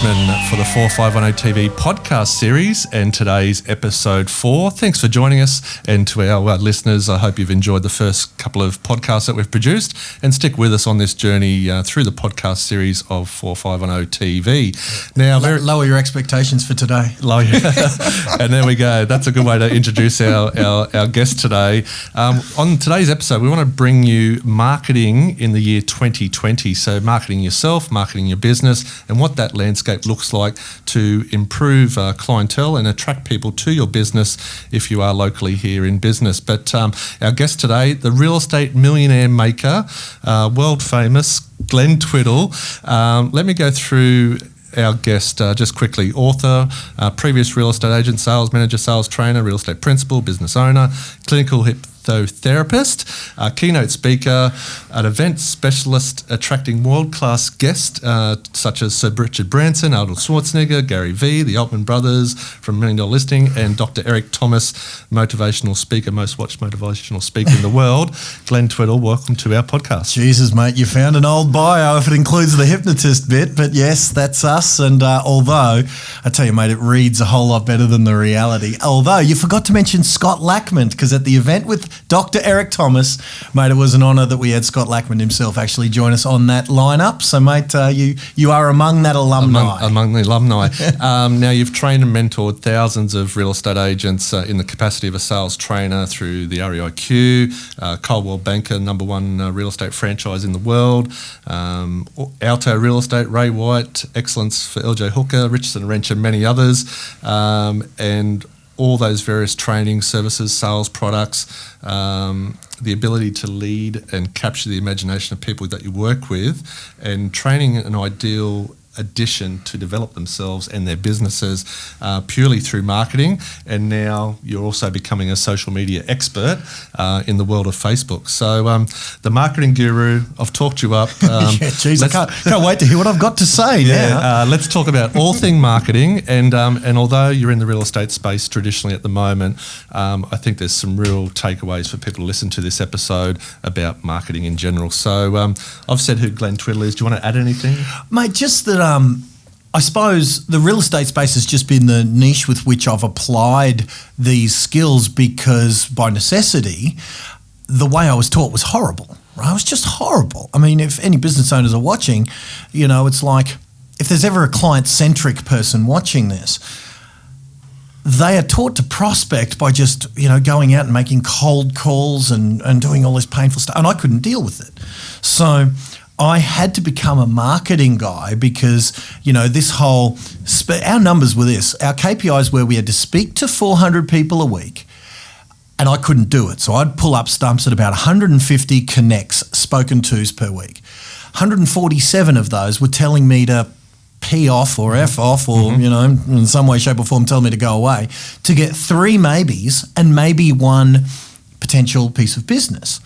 Richmond for the 4510 TV podcast series and today's episode 4. Thanks for joining us, and to our listeners, I hope you've enjoyed the first couple of podcasts that we've produced, and stick with us on this journey through the podcast series of 4510 TV. Now, lower your expectations for today. And there we go. That's a good way to introduce our guest today. On today's episode, we want to bring you marketing in the year 2020. So marketing yourself, marketing your business, and what that landscape looks like to improve clientele and attract people to your business if you are locally here in business. But our guest today, the real estate millionaire maker, world famous Glenn TWIDDLE. Let me go through our guest just quickly. Author, previous real estate agent, sales manager, sales trainer, real estate principal, business owner, clinical hypnotherapist, keynote speaker, an event specialist attracting world-class guests such as Sir Richard Branson, Arnold Schwarzenegger, Gary Vee, the Altman Brothers from $1 Million Listing, and Dr. Eric Thomas, motivational speaker, most watched motivational speaker in the world. Glenn TWIDDLE, welcome to our podcast. Jesus, mate, you found an old bio if it includes the hypnotist bit, but yes, that's us. And although, I tell you, mate, it reads a whole lot better than the reality. Although you forgot to mention Scott Lackman, because at the event with Dr. Eric Thomas, mate, it was an honour that we had Scott Lackman himself actually join us on that lineup. So, mate, you are among that alumni. Among the alumni. Now, you've trained and mentored thousands of real estate agents in the capacity of a sales trainer through the REIQ, Coldwell Banker, number one real estate franchise in the world, Alto Real Estate, Ray White, Excellence for LJ Hooker, Richardson&Wrench, and many others, and all those various training services, sales products, the ability to lead and capture the imagination of people that you work with, and training an ideal addition to develop themselves and their businesses purely through marketing. And now you're also becoming a social media expert in the world of Facebook. So the marketing guru, I've talked you up. I can't wait to hear what I've got to say now. Let's talk about all thing marketing. And although you're in the real estate space traditionally at the moment, I think there's some real takeaways for people to listen to this episode about marketing in general. So I've said who Glenn TWIDDLE is. Do you want to add anything? Mate, just that I suppose the real estate space has just been the niche with which I've applied these skills, because by necessity, the way I was taught was horrible. Right? It was just horrible. I mean, if any business owners are watching, you know, it's like if there's ever a client-centric person watching this, they are taught to prospect by just, you know, going out and making cold calls and doing all this painful stuff, and I couldn't deal with it. So I had to become a marketing guy because, you know, this whole, our numbers were this, our KPIs were we had to speak to 400 people a week, and I couldn't do it. So I'd pull up stumps at about 150 connects, spoken tos per week. 147 of those were telling me to pee off or F off or, you know, in some way, shape or form telling me to go away, to get 3 maybes and maybe 1 potential piece of business.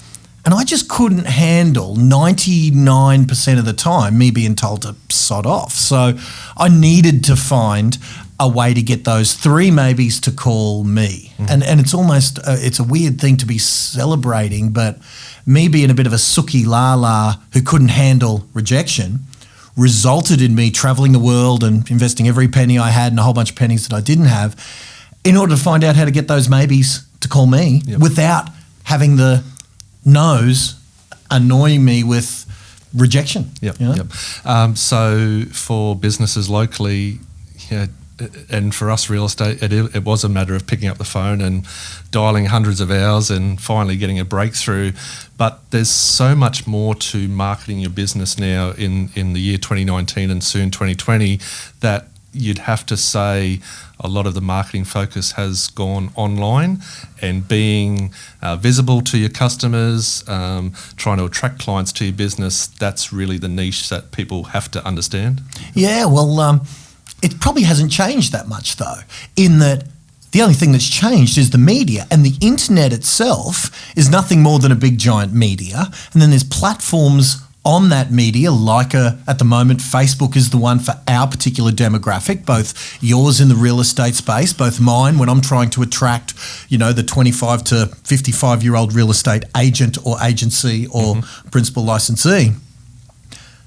And I just couldn't handle 99% of the time me being told to sod off. So I needed to find a way to get those 3 maybes to call me. And it's almost, it's a weird thing to be celebrating, but me being a bit of a sookie la-la who couldn't handle rejection resulted in me traveling the world and investing every penny I had and a whole bunch of pennies that I didn't have in order to find out how to get those maybes to call me without having the no's annoying me with rejection. You know? So for businesses locally, and for us real estate, it was a matter of picking up the phone and dialing hundreds of hours and finally getting a breakthrough. But there's so much more to marketing your business now in the year 2019 and soon 2020 that you'd have to say a lot of the marketing focus has gone online, and being visible to your customers, trying to attract clients to your business, that's really the niche that people have to understand. Yeah, well, it probably hasn't changed that much though, in that the only thing that's changed is the media, and the internet itself is nothing more than a big giant media. And then there's platforms on that media, like at the moment, Facebook is the one for our particular demographic, both yours in the real estate space, both mine when I'm trying to attract, you know, the 25 to 55-year-old real estate agent or agency or principal licensee.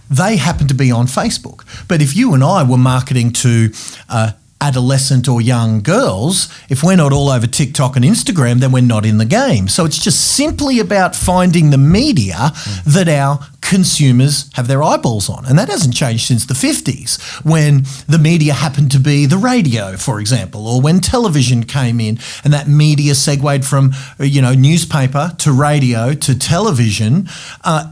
they happen to be on Facebook. But if you and I were marketing to adolescent or young girls, if we're not all over TikTok and Instagram, then we're not in the game. So it's just simply about finding the media that our consumers have their eyeballs on. And that hasn't changed since the 50s, when the media happened to be the radio, for example, or when television came in and that media segued from, newspaper to radio to television.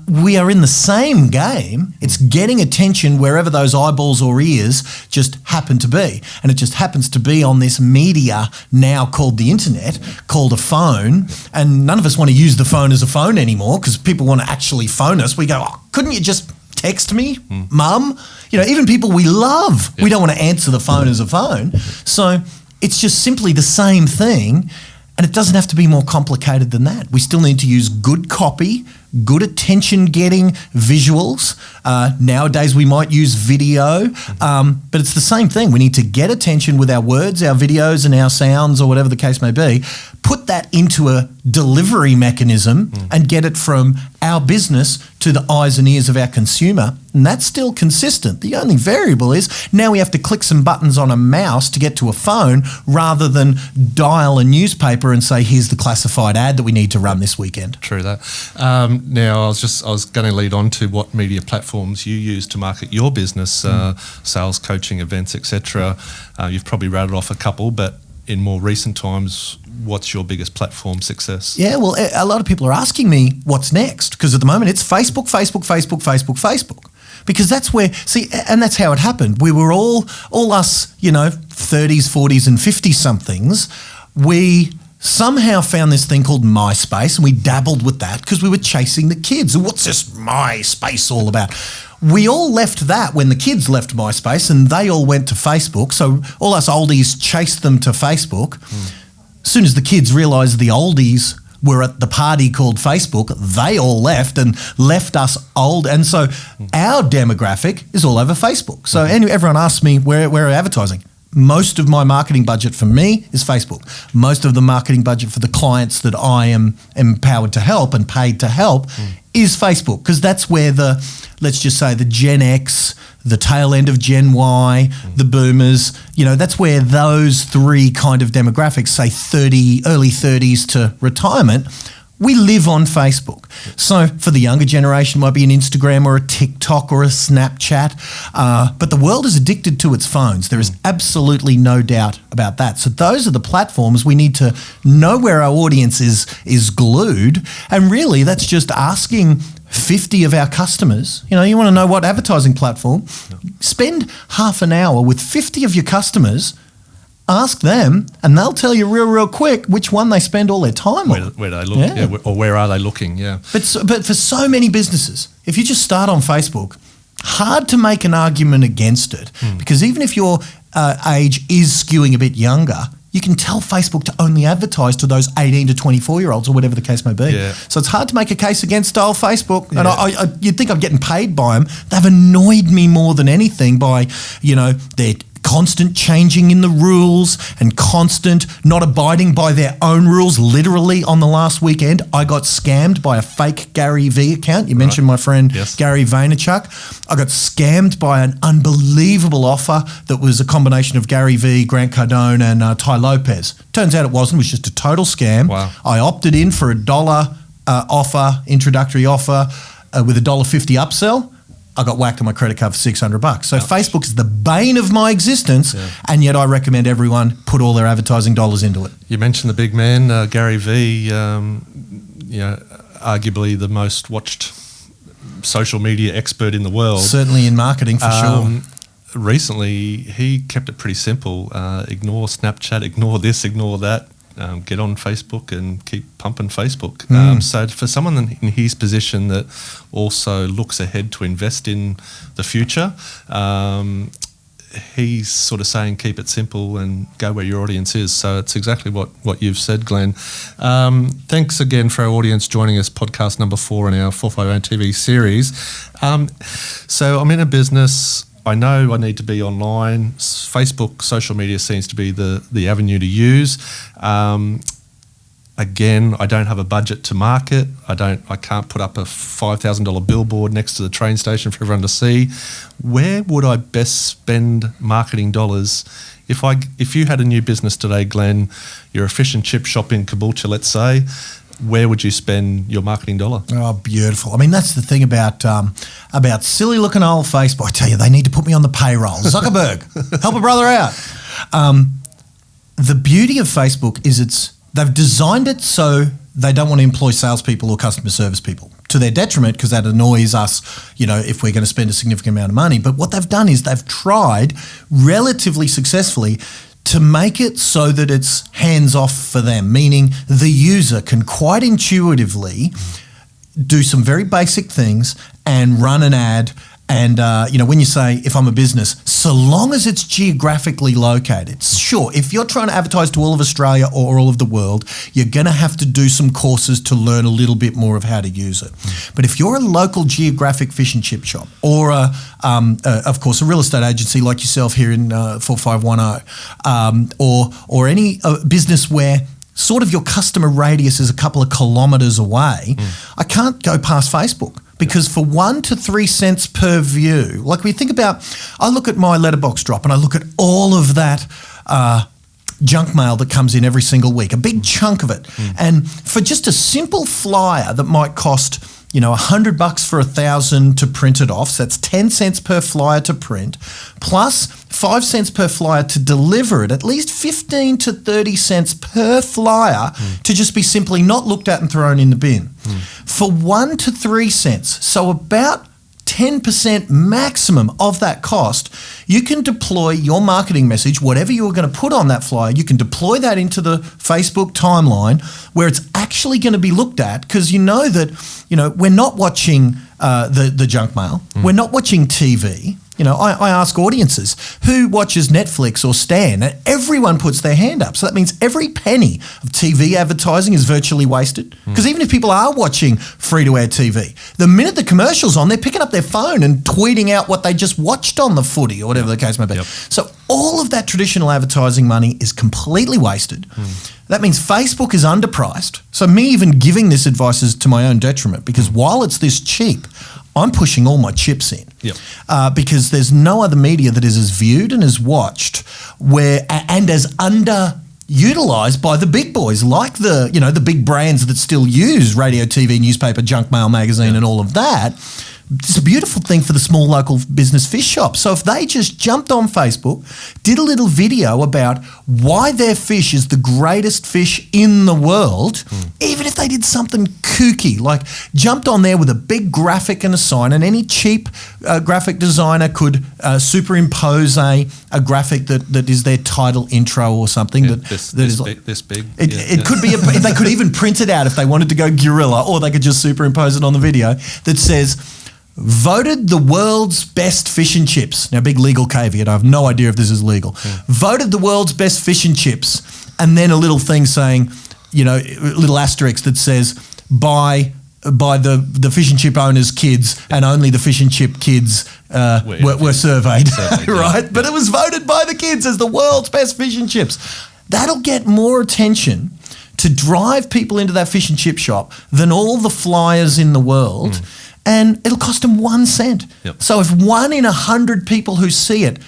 We are in the same game. It's getting attention wherever those eyeballs or ears just happen to be. And it just happens to be on this media now called the internet, called a phone. And none of us want to use the phone as a phone anymore because people want to actually phone us. We go, couldn't you just text me, mum? Even people we love, we don't want to answer the phone as a phone. So it's just simply the same thing, and it doesn't have to be more complicated than that. We still need to use good copy, good attention-getting visuals. Nowadays, we might use video, but it's the same thing. We need to get attention with our words, our videos, and our sounds, or whatever the case may be. Put that into a delivery mechanism and get it from our business to the eyes and ears of our consumer. And that's still consistent. The only variable is now we have to click some buttons on a mouse to get to a phone rather than dial a newspaper and say, here's the classified ad that we need to run this weekend. True that. Now, I was going to lead on to what media platforms you use to market your business, sales, coaching, events, etc. You've probably rattled off a couple, but in more recent times, what's your biggest platform success? Yeah, well, a lot of people are asking me what's next, because at the moment it's Facebook, Facebook, Facebook, Facebook, Facebook. Because that's where, and that's how it happened. We were all us, 30s, 40s and 50-somethings. We somehow found this thing called MySpace, and we dabbled with that because we were chasing the kids. What's this MySpace all about? We all left that when the kids left MySpace and they all went to Facebook. So all us oldies chased them to Facebook. As soon as the kids realised the oldies were at the party called Facebook, they all left and left us old. And so our demographic is all over Facebook. So everyone asks me, where are advertising? Most of my marketing budget for me is Facebook. Most of the marketing budget for the clients that I am empowered to help and paid to help is Facebook, because that's where let's just say the Gen X, the tail end of Gen Y, the boomers, that's where those three kind of demographics, say early 30s to retirement, we live on Facebook. So for the younger generation, it might be an Instagram or a TikTok or a Snapchat. But the world is addicted to its phones. There is absolutely no doubt about that. So those are the platforms we need to know where our audience is glued. And really, that's just asking 50 of our customers, you want to know what advertising platform, spend half an hour with 50 of your customers. Ask them, and they'll tell you real quick which one they spend all their time on. Where they look, or where are they looking? Yeah. But for so many businesses, if you just start on Facebook, hard to make an argument against it, because even if your age is skewing a bit younger, you can tell Facebook to only advertise to those 18 to 24-year-olds or whatever the case may be. Yeah. So it's hard to make a case against old Facebook. Yeah. And you'd think I'm getting paid by them. They've annoyed me more than anything by, their constant changing in the rules and constant not abiding by their own rules. Literally on the last weekend, I got scammed by a fake Gary V account. You mentioned my friend Gary Vaynerchuk. I got scammed by an unbelievable offer that was a combination of Gary V, Grant Cardone and Ty Lopez. Turns out it wasn't. It was just a total scam. Wow. I opted in for $1 introductory offer with $1.50 upsell. I got whacked on my credit card for $600. So Facebook is the bane of my existence, and yet I recommend everyone put all their advertising dollars into it. You mentioned the big man, Gary V, arguably the most watched social media expert in the world. Certainly in marketing, for sure. Recently, he kept it pretty simple. Ignore Snapchat, ignore this, ignore that. Get on Facebook and keep pumping Facebook. So for someone in his position that also looks ahead to invest in the future, he's sort of saying keep it simple and go where your audience is. So it's exactly what you've said, Glenn. Thanks again for our audience joining us, podcast number 4 in our 451 TV series. So I'm in a business. I know I need to be online. Facebook, social media seems to be the avenue to use. Again, I don't have a budget to market. I can't put up a $5,000 billboard next to the train station for everyone to see. Where would I best spend marketing dollars? If you had a new business today, Glenn, you're a fish and chip shop in Caboolture, let's say, where would you spend your marketing dollar? Oh, beautiful. I mean, that's the thing about silly looking old Facebook. I tell you, they need to put me on the payroll. Zuckerberg, help a brother out. The beauty of Facebook is they've designed it so they don't want to employ salespeople or customer service people, to their detriment, because that annoys us, if we're going to spend a significant amount of money. But what they've done is they've tried relatively successfully to make it so that it's hands-off for them, meaning the user can quite intuitively do some very basic things and run an ad. And, when you say, if I'm a business, so long as it's geographically located, sure, if you're trying to advertise to all of Australia or all of the world, you're going to have to do some courses to learn a little bit more of how to use it. But if you're a local geographic fish and chip shop or, of course, a real estate agency like yourself here in 4510, or any business where sort of your customer radius is a couple of kilometres away, I can't go past Facebook. Because for 1 to 3 cents per view, like we think about, I look at my letterbox drop and I look at all of that junk mail that comes in every single week, a big chunk of it. And for just a simple flyer that might cost, $100 for 1,000 to print it off, so that's 10 cents per flyer to print, plus 5 cents per flyer to deliver it, at least 15 to 30 cents per flyer to just be simply not looked at and thrown in the bin. For 1 to 3 cents, so about 10% maximum of that cost, you can deploy your marketing message, whatever you were going to put on that flyer, you can deploy that into the Facebook timeline where it's actually going to be looked at, because that, we're not watching the junk mail. We're not watching TV. I ask audiences, who watches Netflix or Stan? And everyone puts their hand up. So that means every penny of TV advertising is virtually wasted. Because even if people are watching free-to-air TV, the minute the commercial's on, they're picking up their phone and tweeting out what they just watched on the footy or whatever the case may be. So all of that traditional advertising money is completely wasted. That means Facebook is underpriced. So me even giving this advice is to my own detriment, because while it's this cheap, I'm pushing all my chips in because there's no other media that is as viewed and as watched and as underutilized by the big boys, like the big brands that still use radio, TV, newspaper, junk mail, magazine and all of that. It's a beautiful thing for the small local business fish shop. So if they just jumped on Facebook, did a little video about why their fish is the greatest fish in the world, even if they did something kooky, like jumped on there with a big graphic and a sign, and any cheap graphic designer could superimpose a graphic that is their title intro or something. This big. It could be, they could even print it out if they wanted to go guerrilla, or they could just superimpose it on the video that says, voted the world's best fish and chips. Now, big legal caveat. I have no idea if this is legal. Voted the world's best fish and chips. And then a little thing saying, little asterisk that says, by the fish and chip owners' kids, and only the fish and chip kids were surveyed. Right? But it was voted by the kids as the world's best fish and chips. That'll get more attention to drive people into that fish and chip shop than all the flyers in the world. And it'll cost them 1 cent. So if 1 in 100 people who see it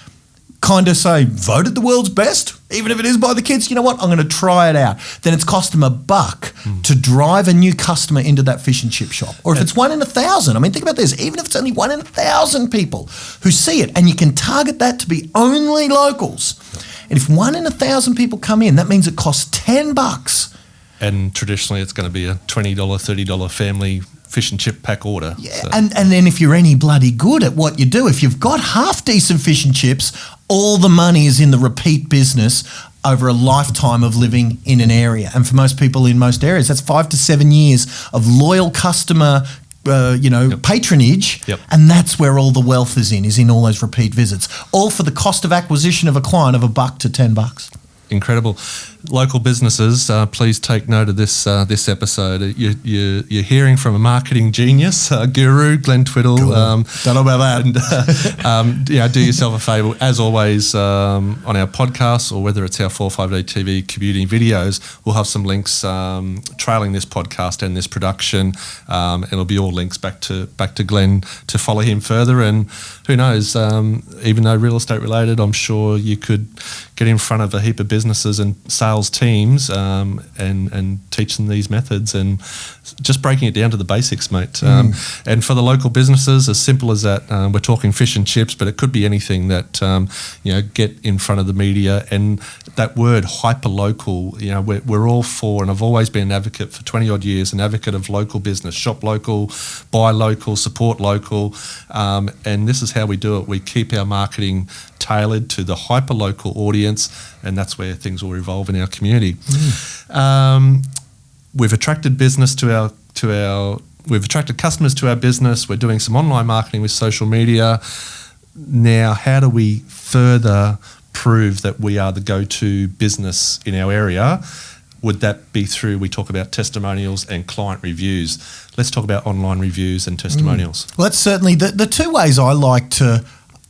kind of say, voted the world's best, even if it is by the kids, you know what, I'm going to try it out. Then it's cost them $1 to drive a new customer into that fish and chip shop. Or if it's 1 in 1,000, I mean, think about this, even if it's only 1 in 1,000 people who see it, and you can target that to be only locals. And if 1 in 1,000 people come in, that means it costs $10. And traditionally it's going to be a $20, $30 family fish and chip pack order. So. And then if you're any bloody good at what you do, if you've got half decent fish and chips, all the money is in the repeat business over a lifetime of living in an area. And for most people in most areas, that's 5 to 7 years of loyal customer patronage, and that's where all the wealth is in all those repeat visits, all for the cost of acquisition of a client of $1 to $10. Incredible. Local businesses, please take note of this episode. You're hearing from a marketing genius, guru, Glenn TWIDDLE. Cool. Don't know about that. And, do yourself a favour, as always, on our podcast, or whether it's our 458 TV community videos, we'll have some links trailing this podcast and this production. It'll be all links back to Glenn to follow him further. And who knows, even though real estate related, I'm sure you could get in front of a heap of businesses and sales teams and teach them these methods, and just breaking it down to the basics, mate. And for the local businesses, as simple as that, we're talking fish and chips, but it could be anything that, get in front of the media. And that word hyper-local, we're all for, and I've always been an advocate for 20 odd years, an advocate of local business, shop local, buy local, support local. And this is how we do it. We keep our marketing tailored to the hyper-local audience, and that's where things will evolve in our community. We've attracted business we've attracted customers to our business. We're doing some online marketing with social media. Now, how do we further prove that we are the go-to business in our area? Would that be through, we talk about testimonials and client reviews. Let's talk about online reviews and testimonials. Well, that's certainly the two ways I like to,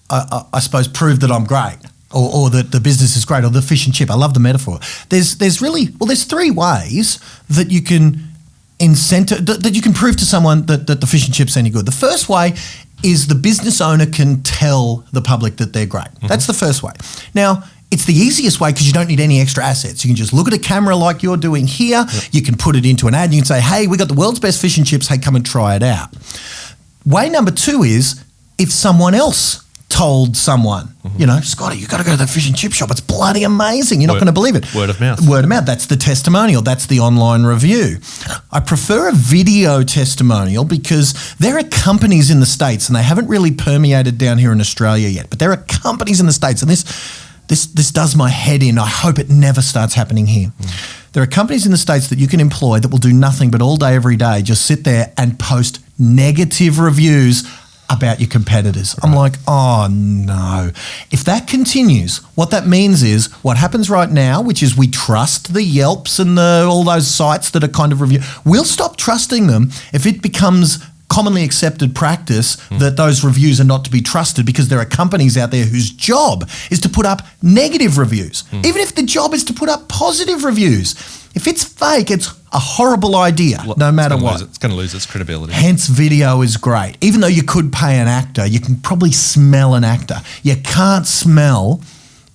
I suppose, prove that I'm great, or that the business is great, or the fish and chip. I love the metaphor. There's three ways that you can that you can prove to someone that the fish and chip's any good. The first way is the business owner can tell the public that they're great. Mm-hmm. That's the first way. Now, it's the easiest way because you don't need any extra assets. You can just look at a camera like you're doing here. Yep. You can put it into an ad. You can say, hey, we got the world's best fish and chips. Hey, come and try it out. Way number two is if someone else told someone, Scotty, you got to go to the fish and chip shop. It's bloody amazing. You're not going to believe it. Word of mouth. Word of mouth. That's the testimonial. That's the online review. I prefer a video testimonial because there are companies in the States, and they haven't really permeated down here in Australia yet, but there are companies in the States, and this does my head in. I hope it never starts happening here. There are companies in the States that you can employ that will do nothing but all day, every day, just sit there and post negative reviews about your competitors. Right. I'm like, oh no. If that continues, what that means is what happens right now, which is we trust the Yelps and all those sites that are kind of review. We'll stop trusting them if it becomes commonly accepted practice that those reviews are not to be trusted, because there are companies out there whose job is to put up negative reviews. Even if the job is to put up positive reviews. If it's fake, it's a horrible idea, no matter what. It's going to lose its credibility. Hence, video is great. Even though you could pay an actor, you can probably smell an actor. You can't smell,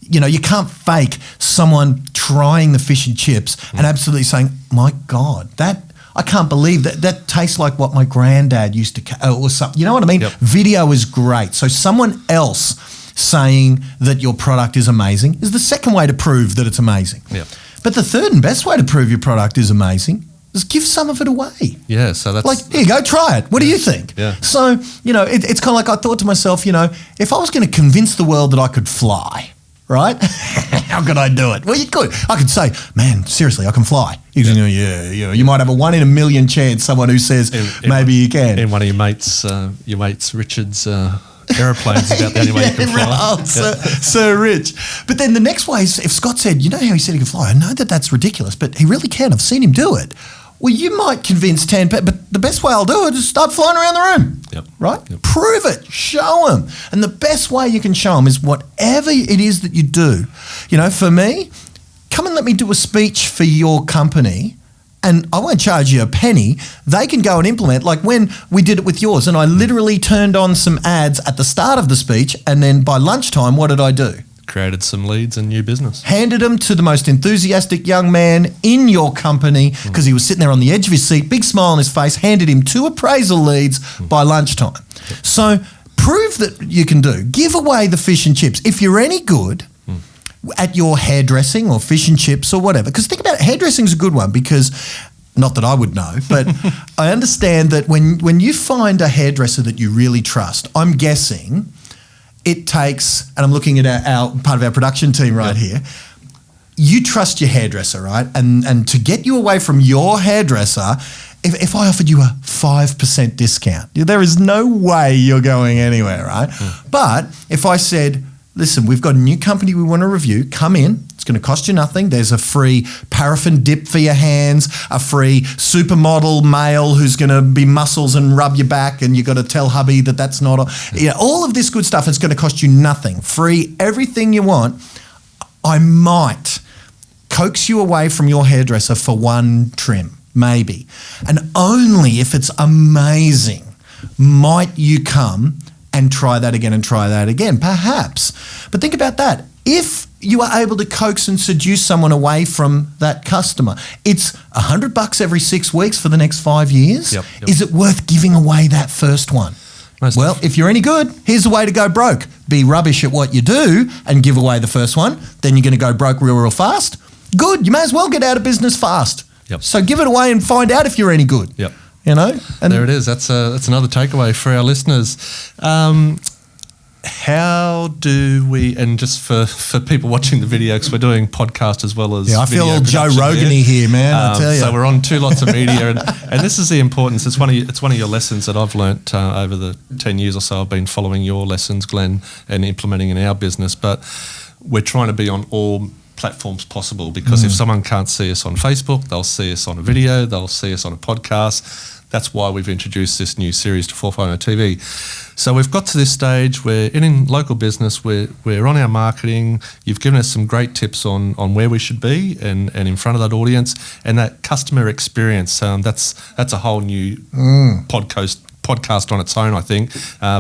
you can't fake someone trying the fish and chips and absolutely saying, my God, I can't believe that tastes like what my granddad used to, or something. You know what I mean? Yep. Video is great. So someone else saying that your product is amazing is the second way to prove that it's amazing. Yep. But the third and best way to prove your product is amazing is give some of it away. Yeah, so that's... Like, here you go, try it. What do you think? Yeah. So, it's kind of like I thought to myself, if I was going to convince the world that I could fly, right? How could I do it? Well, you could. I could say, man, seriously, I can fly. You might have a 1 in a million chance someone who says maybe you can. And one of your mates Richard's... aeroplanes about the only way you can fly. So Rich. But then the next way is if Scott said, how he said he can fly, I know that's ridiculous, but he really can. I've seen him do it. Well, you might convince 10 people, but the best way I'll do it is start flying around the room. Yep. Right? Yep. Prove it. Show them. And the best way you can show them is whatever it is that you do. For me, come and let me do a speech for your company, and I won't charge you a penny. They can go and implement, like when we did it with yours, and I literally turned on some ads at the start of the speech, and then by lunchtime, what did I do? Created some leads and new business. Handed them to the most enthusiastic young man in your company because he was sitting there on the edge of his seat, big smile on his face, handed him 2 appraisal leads by lunchtime. So prove that you can do. Give away the fish and chips. If you're any good at your hairdressing or fish and chips or whatever, because think about it, hairdressing is a good one because, not that I would know, but I understand that when you find a hairdresser that you really trust, I'm guessing it takes, and I'm looking at our part of our production team right here, you trust your hairdresser, right? And to get you away from your hairdresser, if I offered you a 5% discount, there is no way you're going anywhere, right? But if I said, listen, we've got a new company we want to review, come in, it's It's going to cost you nothing. There's a free paraffin dip for your hands, a free supermodel male who's going to be muscles and rub your back, and you've got to tell hubby that that's not all of this good stuff. It's going to cost you nothing. Free, everything you want. I might coax you away from your hairdresser for one trim, maybe. And only if it's amazing might you come and try that again, perhaps. But think about that. If you are able to coax and seduce someone away from that customer, it's $100 every 6 weeks for the next 5 years. Yep. Is it worth giving away that first one? Well, if you're any good, here's the way to go broke. Be rubbish at what you do and give away the first one. Then you're going to go broke real fast. Good. You may as well get out of business fast. Yep. So give it away and find out if you're any good. Yep. You know? And there it is. That's another takeaway for our listeners. How do we, and just for people watching the video, because we're doing podcast as well as I feel video all Joe Rogan-y here, man, I tell you. So we're on two lots of media, and this is the importance. It's one of your lessons that I've learnt over the 10 years or so I've been following your lessons, Glenn, and implementing in our business. But we're trying to be on all platforms possible, because if someone can't see us on Facebook, they'll see us on a video, they'll see us on a podcast. That's why we've introduced this new series to 450 TV. So we've got to this stage where in local business, we're on our marketing. You've given us some great tips on where we should be and in front of that audience, and that customer experience. That's a whole new podcast on its own, I think.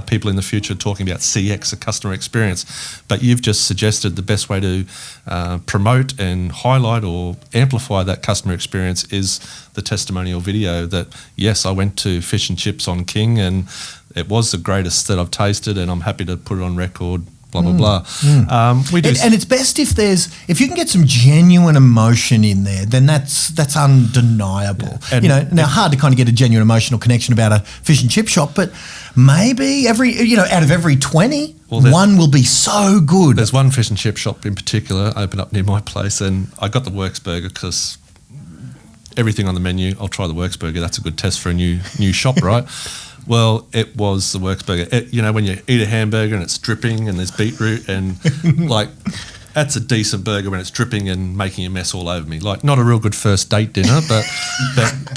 People in the future talking about CX, a customer experience. But you've just suggested the best way to promote and highlight or amplify that customer experience is the testimonial video that, yes, I went to Fish and Chips on King and it was the greatest that I've tasted, and I'm happy to put it on record, blah, blah, blah. And it's best if you can get some genuine emotion in there, then that's undeniable. Yeah. Now hard to kind of get a genuine emotional connection about a fish and chip shop, but maybe out of every 20, one will be so good. There's one fish and chip shop in particular opened up near my place, and I got the Works Burger because everything on the menu, I'll try the Works Burger. That's a good test for a new shop, right? Well, it was the Works Burger. When you eat a hamburger and it's dripping and there's beetroot and that's a decent burger when it's dripping and making a mess all over me. Like, not a real good first date dinner, but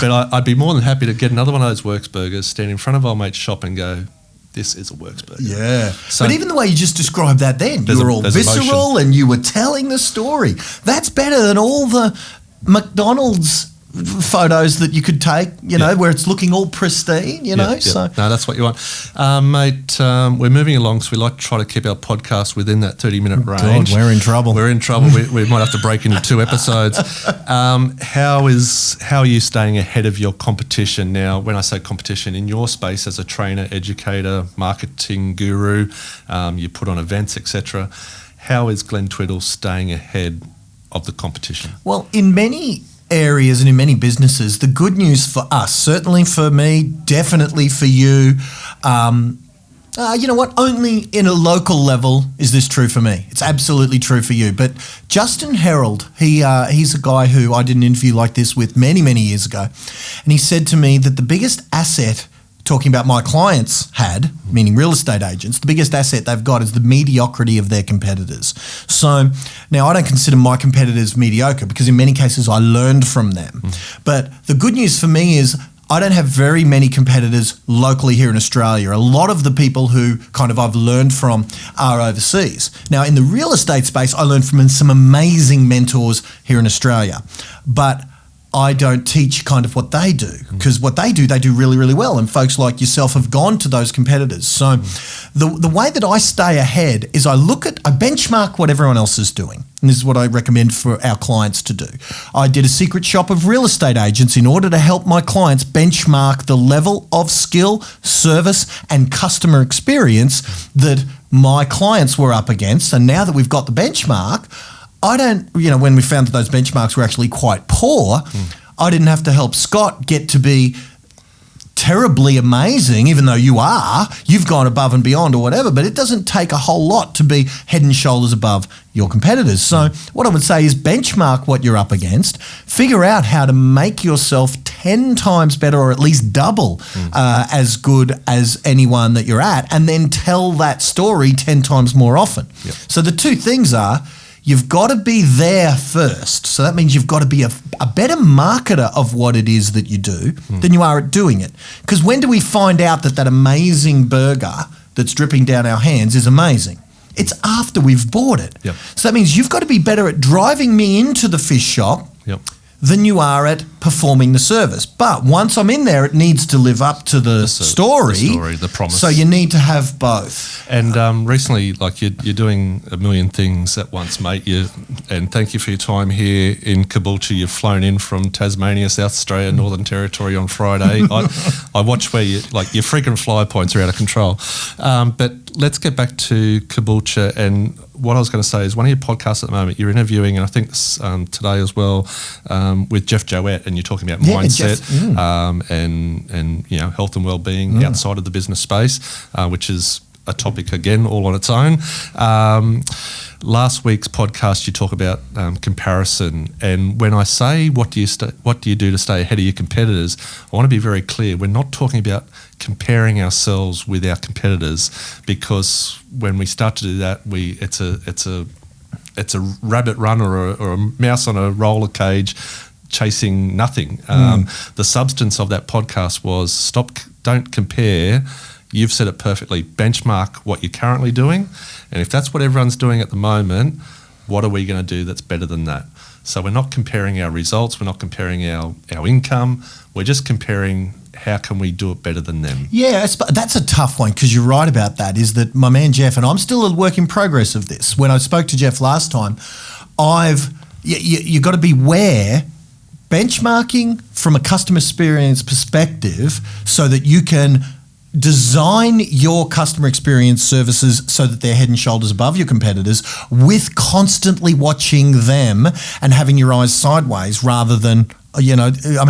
I'd be more than happy to get another one of those Works Burgers, stand in front of old mate's shop and go, this is a Works Burger. Yeah. So, but even the way you just described that then, you were all visceral emotion. And you were telling the story. That's better than all the McDonald's photos that you could take, where it's looking all pristine, So no, that's what you want, mate. We're moving along, so we like to try to keep our podcast within that 30-minute range. God, we're in trouble. We might have to break into 2 episodes. How are you staying ahead of your competition now? When I say competition, in your space as a trainer, educator, marketing guru, you put on events, etc. How is Glenn Twiddle staying ahead of the competition? Well, in many areas and in many businesses, the good news for us, certainly for me, definitely for you, you know what, only in a local level is this true for me. It's absolutely true for you. But Justin Herald, he's a guy who I did an interview like this with many, many years ago, and he said to me that the biggest asset, talking about my clients had, meaning real estate agents, the biggest asset they've got is the mediocrity of their competitors. So now I don't consider my competitors mediocre because in many cases I learned from them. But the good news for me is I don't have very many competitors locally here in Australia. A lot of the people who kind of I've learned from are overseas. Now in the real estate space, I learned from some amazing mentors here in Australia. But I don't teach kind of what they do, because what they do really, really well. And folks like yourself have gone to those competitors. So the way that I stay ahead is I benchmark what everyone else is doing. And this is what I recommend for our clients to do. I did a secret shop of real estate agents in order to help my clients benchmark the level of skill, service, and customer experience that my clients were up against. And now that we've got the benchmark, when we found that those benchmarks were actually quite poor, I didn't have to help Scott get to be terribly amazing, even though you've gone above and beyond or whatever, but it doesn't take a whole lot to be head and shoulders above your competitors. So what I would say is benchmark what you're up against, figure out how to make yourself 10 times better or at least double as good as anyone that you're at, and then tell that story 10 times more often. Yep. So the two things are, you've got to be there first. So that means you've got to be a better marketer of what it is that you do than you are at doing it. Because when do we find out that amazing burger that's dripping down our hands is amazing? It's after we've bought it. Yep. So that means you've got to be better at driving me into the fish shop than you are at performing the service. But once I'm in there, it needs to live up to the story, the promise. So you need to have both. And recently, like you're doing a million things at once, mate. And thank you for your time here in Caboolture. You've flown in from Tasmania, South Australia, Northern Territory on Friday. I watch where your frequent flyer points are out of control. But let's get back to Caboolture. And what I was going to say is one of your podcasts at the moment, you're interviewing, and I think today as well, with Jeff Jowett, and you're talking about mindset and health and well-being outside of the business space, which is a topic again all on its own. Last week's podcast, you talk about comparison, and when I say what do you do to stay ahead of your competitors, I want to be very clear. We're not talking about comparing ourselves with our competitors, because when we start to do that, it's a rabbit run or a mouse on a roller cage chasing nothing. The substance of that podcast was don't compare. You've said it perfectly. Benchmark what you're currently doing, and if that's what everyone's doing at the moment, what are we going to do that's better than that? So we're not comparing our results, we're not comparing our income, we're just comparing how can we do it better than them. Yeah, that's a tough one, because you're right about that, is that my man Jeff, and I'm still a work in progress of this. When I spoke to Jeff last time, you've got to beware benchmarking from a customer experience perspective so that you can design your customer experience services so that they're head and shoulders above your competitors, with constantly watching them and having your eyes sideways rather than,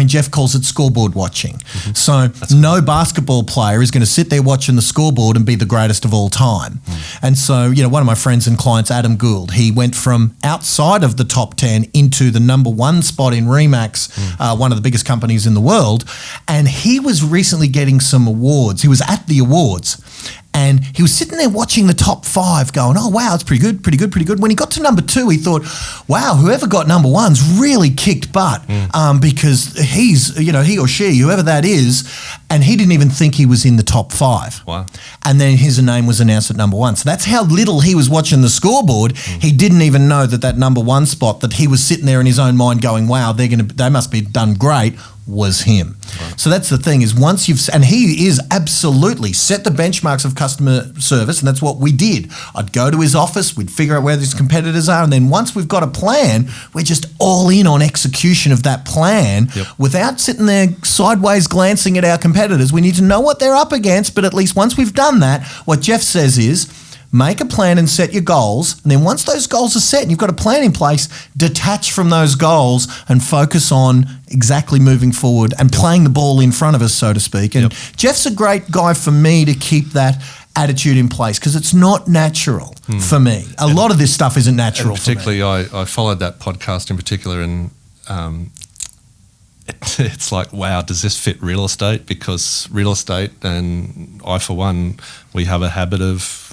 Jeff calls it scoreboard watching. So no basketball player is going to sit there watching the scoreboard and be the greatest of all time. And so, one of my friends and clients, Adam Gould, he went from outside of the top 10 into the number one spot in Remax, one of the biggest companies in the world. And he was recently getting some awards. He was at the awards, and he was sitting there watching the top 5 going, oh, wow, it's pretty good. When he got to number 2, he thought, wow, whoever got number 1's really kicked butt, because he's, he or she, whoever that is, and he didn't even think he was in the top 5. Wow. And then his name was announced at number 1. So that's how little he was watching the scoreboard. He didn't even know that number 1 spot that he was sitting there in his own mind going, wow, they must be done great, was him. Right. So that's the thing, is once and he is absolutely set the benchmarks of customer service, and that's what we did. I'd go to his office, we'd figure out where his competitors are, and then once we've got a plan, we're just all in on execution of that plan without sitting there sideways glancing at our competitors. We need to know what they're up against, but at least once we've done that, what Jeff says is, make a plan and set your goals. And then once those goals are set and you've got a plan in place, detach from those goals and focus on exactly moving forward and playing the ball in front of us, so to speak. And Jeff's a great guy for me to keep that attitude in place, because it's not natural for me. A lot of this stuff isn't natural for me. Particularly, I followed that podcast in particular, and it's like, wow, does this fit real estate? Because real estate, and I for one, we have a habit of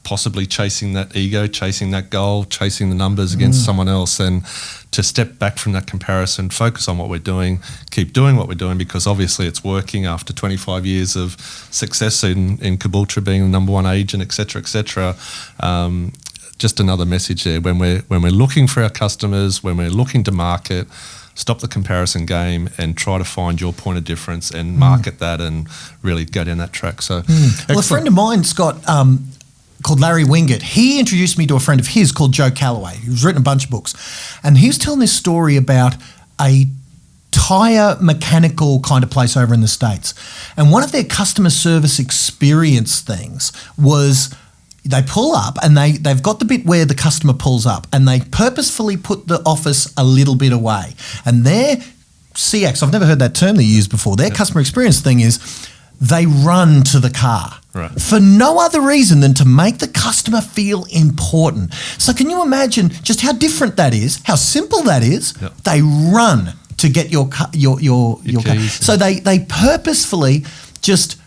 possibly chasing that ego, chasing that goal, chasing the numbers against someone else, and to step back from that comparison, focus on what we're doing, keep doing what we're doing, because obviously it's working after 25 years of success in Caboolture being the number 1 agent, et cetera. Just another message there. When we're looking for our customers, when we're looking to market, stop the comparison game and try to find your point of difference and market that and really go down that track. So, well, a friend of mine, Scott, called Larry Wingett, he introduced me to a friend of his called Joe Calloway, who's written a bunch of books. And he was telling this story about a tyre mechanical kind of place over in the States. And one of their customer service experience things was they pull up and they've got the bit where the customer pulls up, and they purposefully put the office a little bit away. And their CX, I've never heard that term they used before, their customer experience thing is they run to the car. Right. For no other reason than to make the customer feel important. So can you imagine just how different that is, how simple that is? Yep. They run to get your car. Keys. So they purposefully just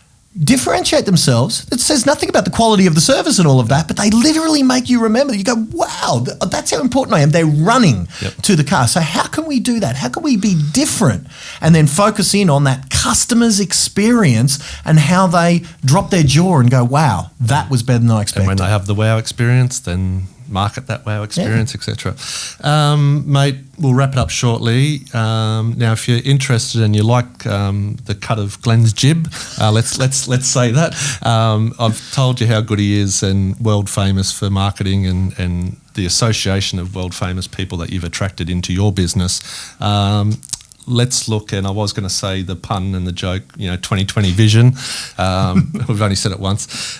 differentiate themselves. It says nothing about the quality of the service and all of that, but they literally make you remember. You go, wow, that's how important I am. They're running to the car. So how can we do that? How can we be different? And then focus in on that customer's experience and how they drop their jaw and go, wow, that was better than I expected. And when they have the wow experience, then market that wow experience, etc. Mate, we'll wrap it up shortly. Now, if you're interested and you like the cut of Glenn's jib, let's say that. I've told you how good he is and world famous for marketing and the association of world famous people that you've attracted into your business. Let's look, and I was going to say the pun and the joke, 2020 vision. We've only said it once.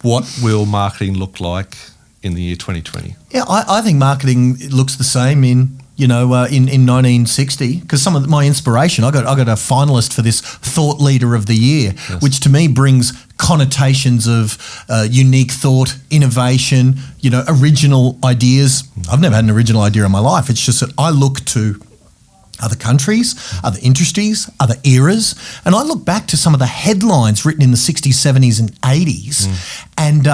What will marketing look like in the year 2020? Yeah, I think marketing looks the same in 1960, because some of my inspiration, I got a finalist for this Thought Leader of the Year, which to me brings connotations of unique thought, innovation, original ideas. I've never had an original idea in my life. It's just that I look to other countries, other industries, other eras, and I look back to some of the headlines written in the 60s, 70s and 80s, and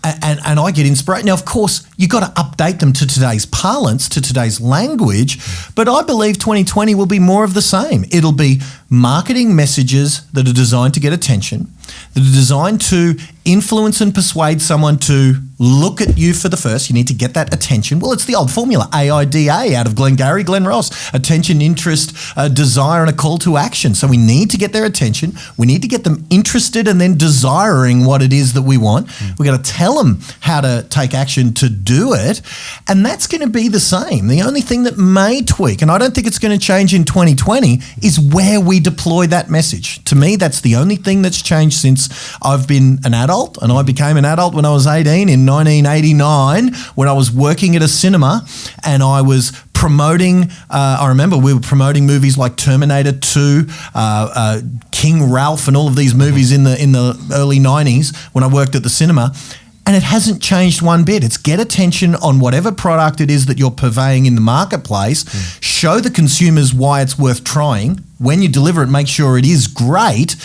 I get inspired. Now, of course, you've got to update them to today's parlance, to today's language, but I believe 2020 will be more of the same. It'll be marketing messages that are designed to get attention, that are designed to influence and persuade someone to look at you for the first. You need to get that attention. Well, it's the old formula, AIDA, out of Glengarry, Glen Ross. Attention, interest, desire, and a call to action. So we need to get their attention. We need to get them interested and then desiring what it is that we want. We've got to tell them how to take action to do it. And that's going to be the same. The only thing that may tweak, and I don't think it's going to change in 2020, is where we deploy that message. To me, that's the only thing that's changed since I've been an adult, and I became an adult when I was 18 in 1989 when I was working at a cinema and I was promoting, I remember we were promoting movies like Terminator 2, King Ralph and all of these movies in the early 90s when I worked at the cinema. And it hasn't changed one bit. It's get attention on whatever product it is that you're purveying in the marketplace, show the consumers why it's worth trying. When you deliver it, make sure it is great.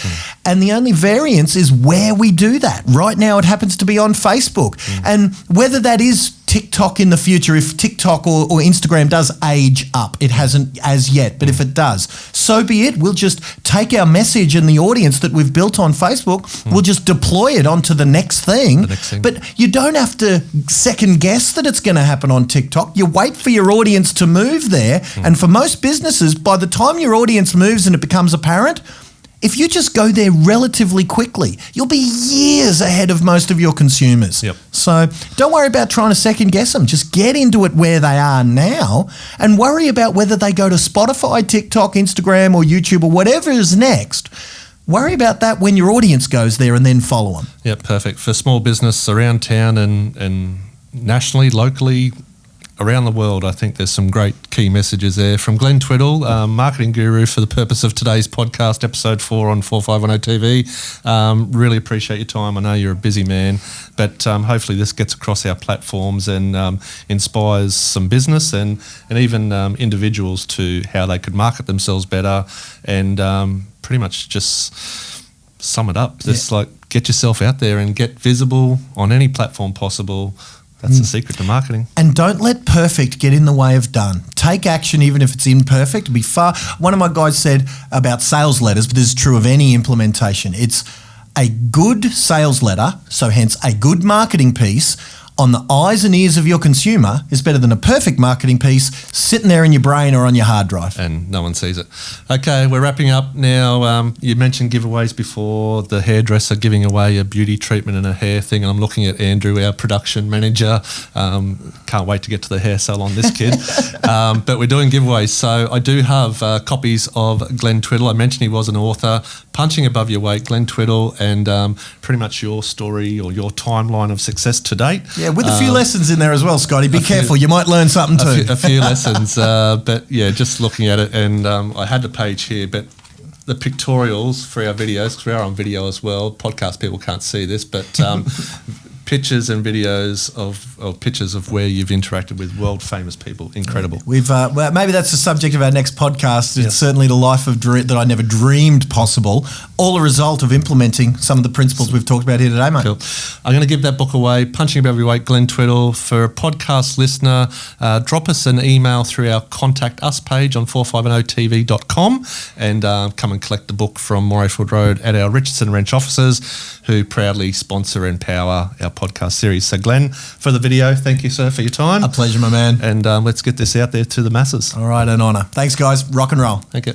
And the only variance is where we do that. Right now, it happens to be on Facebook. And whether that is TikTok in the future, if TikTok or Instagram does age up, it hasn't as yet, but if it does, so be it. We'll just take our message and the audience that we've built on Facebook, we'll just deploy it onto the next thing. But you don't have to second guess that it's going to happen on TikTok. You wait for your audience to move there. And for most businesses, by the time your audience moves and it becomes apparent, if you just go there relatively quickly, you'll be years ahead of most of your consumers. So don't worry about trying to second guess them. Just get into it where they are now and worry about whether they go to Spotify, TikTok, Instagram or YouTube or whatever is next. Worry about that when your audience goes there and then follow them. Yeah, perfect. For small business around town and nationally, locally, around the world, I think there's some great key messages there from Glenn TWIDDLE, marketing guru for the purpose of today's podcast, episode 4 on 4510 TV. Really appreciate your time. I know you're a busy man, but hopefully this gets across our platforms and inspires some business and even individuals to how they could market themselves better and pretty much just sum it up. Just like get yourself out there and get visible on any platform possible. That's the secret to marketing. And don't let perfect get in the way of done. Take action even if it's imperfect. One of my guys said about sales letters, but this is true of any implementation. It's a good sales letter, so hence a good marketing piece on the eyes and ears of your consumer is better than a perfect marketing piece sitting there in your brain or on your hard drive. And no one sees it. Okay, we're wrapping up now. You mentioned giveaways before, the hairdresser giving away a beauty treatment and a hair thing. And I'm looking at Andrew, our production manager. Can't wait to get to the hair salon, this kid. But we're doing giveaways. So I do have copies of Glenn TWIDDLE. I mentioned he was an author. Punching Above Your Weight, Glenn TWIDDLE, and pretty much your story or your timeline of success to date. Yeah, with a few lessons in there as well, Scotty. Be careful, you might learn something too. A few lessons, but yeah, just looking at it, and I had the page here, but the pictorials for our videos, because we are on video as well. Podcast people can't see this, but pictures and videos of pictures of where you've interacted with world famous people. Incredible. We've well, maybe that's the subject of our next podcast. It's certainly the life of that I never dreamed possible. All a result of implementing some of the principles we've talked about here today, mate. Cool. I'm going to give that book away. Punching Above Your Weight, Glenn Twiddle. For a podcast listener, drop us an email through our Contact Us page on 450tv.com and come and collect the book from Morayfield Road at our Richardson&Wrench offices, who proudly sponsor and power our podcast series. So Glenn, for the video, thank you, sir, for your time. A pleasure, my man. And let's get this out there to the masses. All right, an honour. Thanks, guys. Rock and roll. Thank you.